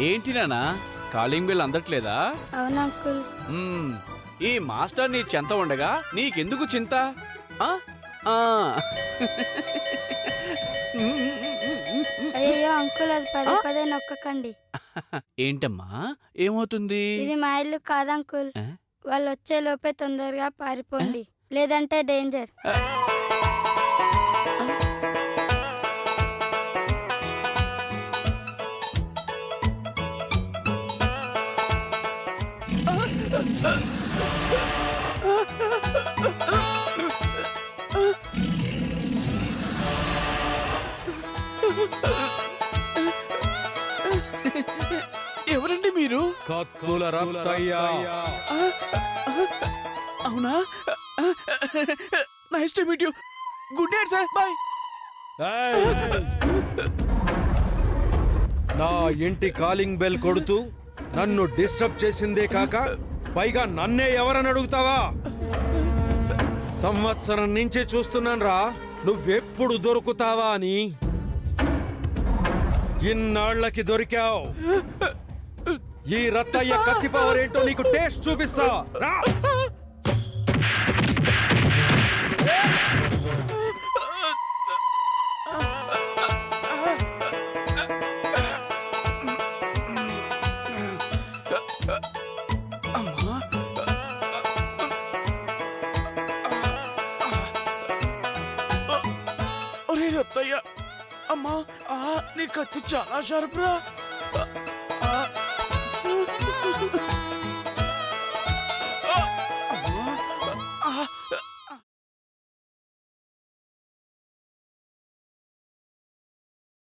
ఏంటి నానా calling bell అందట్లేదా? అవునా అంకుల్? ఈ మాస్టర్ నీ చెంత ఉండగా నీకెందుకు చింత? అయ్యో అంకుల్, అది పదే పదే నొక్కకండి. ఏంటమ్మా ఏమవుతుంది? ఇది మా ఇల్లు కాదంకుల్. వాళ్ళు వచ్చే లోపే తొందరగా పారిపోండి, లేదంటే డేంజర్. ఎవరండి మీరు? కత్తుల రత్తయ్య. అవునా? Nice to meet you. Good night sir, by. నా ఇంటి కాలింగ్ బెల్ కొడుతూ నన్ను డిస్టర్బ్ చేసిందే కాక పైగా నన్నే ఎవరని అడుగుతావా? సంవత్సరం నుంచి చూస్తున్నాను రా, నువ్వెప్పుడు దొరుకుతావా అని. ఇన్నాళ్లకి దొరికావు. ఈ రత్తయ్య కత్తి పవర్ ఏంటో నీకు టేస్ట్ చూపిస్తా రా. ఒరే రత్తయ్య, అమ్మా నీ కత్తి చాలా షార్ప్ రా.